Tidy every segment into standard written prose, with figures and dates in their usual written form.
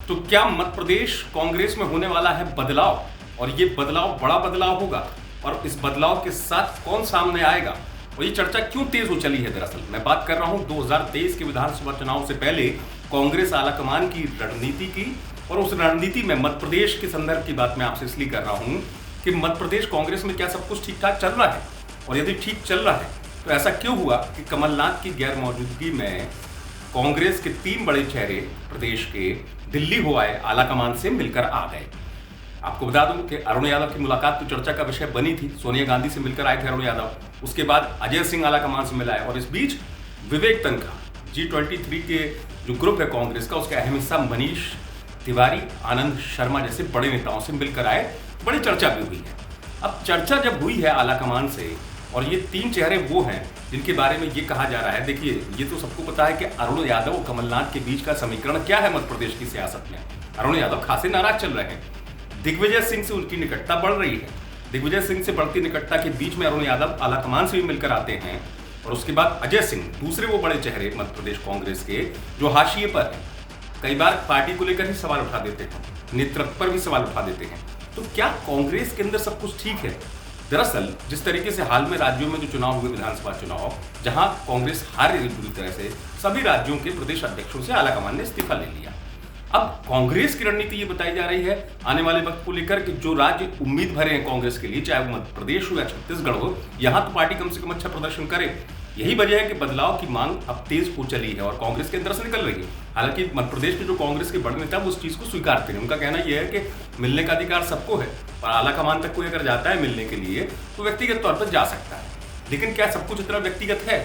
तो क्या मध्य प्रदेश कांग्रेस में होने वाला है बदलाव, और ये बदलाव बड़ा बदलाव होगा, और इस बदलाव के साथ कौन सामने आएगा, और ये चर्चा क्यों तेज हो चली है। दरअसल मैं बात कर रहा हूं 2023 के विधानसभा चुनाव से पहले कांग्रेस आलाकमान की रणनीति की, और उस रणनीति में मध्य प्रदेश के संदर्भ की बात मैं आपसे इसलिए कर रहा हूं कि मध्य प्रदेश कांग्रेस में क्या सब कुछ ठीक ठाक चल रहा है, और यदि ठीक चल रहा है तो ऐसा क्यों हुआ कि कमलनाथ की गैर मौजूदगी में कांग्रेस के 3 बड़े चेहरे प्रदेश के दिल्ली हो आए, आलाकमान से मिलकर आ गए। आपको बता दूं कि अरुण यादव की मुलाकात तो चर्चा का विषय बनी थी, सोनिया गांधी से मिलकर आए थे अरुण यादव, उसके बाद अजय सिंह आलाकमान से मिला है, और इस बीच विवेक तनखा G23 के जो ग्रुप है कांग्रेस का, उसका अहम हिस्सा मनीष तिवारी, आनंद शर्मा जैसे बड़े नेताओं से मिलकर आए। बड़ी चर्चा भी हुई है। अब चर्चा जब हुई है आलाकमान से, और ये 3 चेहरे वो हैं जिनके बारे में ये कहा जा रहा है, देखिए ये तो सबको पता है कि अरुण यादव और कमलनाथ के बीच का समीकरण क्या है मध्य प्रदेश की सियासत में। अरुण यादव खासे नाराज चल रहे हैं, दिग्विजय सिंह से उनकी निकटता बढ़ रही है, दिग्विजय सिंह से बढ़ती निकटता के बीच में अरुण यादव आलाकमान से भी मिलकर आते हैं, और उसके बाद अजय सिंह, दूसरे वो बड़े चेहरे मध्य प्रदेश कांग्रेस के जो हाशिए पर हैं, कई बार पार्टी को लेकर ही सवाल उठा देते हैं, नेतृत्व पर भी सवाल उठा देते हैं। तो क्या कांग्रेस के अंदर सब कुछ ठीक है? दरअसल जिस तरीके से हाल में राज्यों में जो चुनाव हुए, विधानसभा चुनाव, जहां कांग्रेस हार रही पूरी तरह से, सभी राज्यों के प्रदेश अध्यक्षों से आलाकमान ने इस्तीफा ले लिया। अब कांग्रेस की रणनीति ये बताई जा रही है आने वाले वक्त को लेकर कि जो राज्य उम्मीद भरे हैं कांग्रेस के लिए, चाहे वो मध्य प्रदेश हो या छत्तीसगढ़ हो, यहां तो पार्टी कम से कम अच्छा प्रदर्शन करे। यही वजह है कि बदलाव की मांग अब तेज हो चली है और कांग्रेस के अंदर से निकल रही है। हालांकि मध्य प्रदेश के जो कांग्रेस के बड़े नेता वो उस चीज को स्वीकारते हैं, उनका कहना यह है कि मिलने का अधिकार सबको है, और आलाकमान तक कोई अगर जाता है मिलने के लिए तो व्यक्तिगत तौर पर जा सकता है। लेकिन क्या सब कुछ इतना व्यक्तिगत है?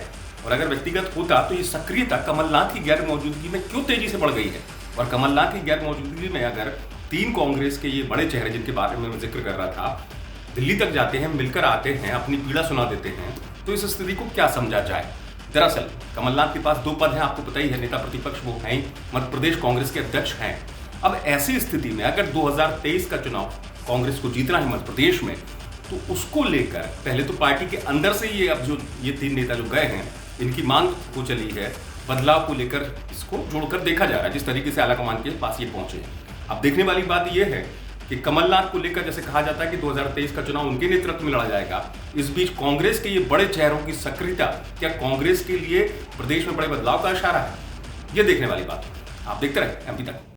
और अगर व्यक्तिगत होता तो ये सक्रियता कमलनाथ की गैर मौजूदगी में क्यों तेजी से बढ़ गई है? और कमलनाथ की गैर मौजूदगी में अगर 3 कांग्रेस के ये बड़े चेहरे जिनके बारे में मैं जिक्र कर रहा था, दिल्ली तक जाते हैं, मिलकर आते हैं, अपनी पीड़ा सुना देते हैं, तो इस स्थिति को क्या समझा जाए? दरअसल कमलनाथ के पास 2 पद हैं, आपको पता ही है, नेता प्रतिपक्ष वो हैं, मध्य प्रदेश कांग्रेस के अध्यक्ष हैं। अब ऐसी स्थिति में अगर 2023 का चुनाव कांग्रेस को जीतना है मध्य प्रदेश में, तो उसको लेकर पहले तो पार्टी के अंदर से ये अब जो ये 3 नेता जो गए हैं, इनकी मांग हो चली है, बदलाव को लेकर इसको जोड़कर देखा जा रहा है, जिस तरीके से आलाकमान के पास ये पहुंचे हैं। अब देखने वाली बात यह है कि कमलनाथ को लेकर जैसे कहा जाता है कि 2023 का चुनाव उनके नेतृत्व में लड़ा जाएगा, इस बीच कांग्रेस के ये बड़े चेहरों की सक्रियता क्या कांग्रेस के लिए प्रदेश में बड़े बदलाव का इशारा है? ये देखने वाली बात है। आप देखते रहे एमपी तक।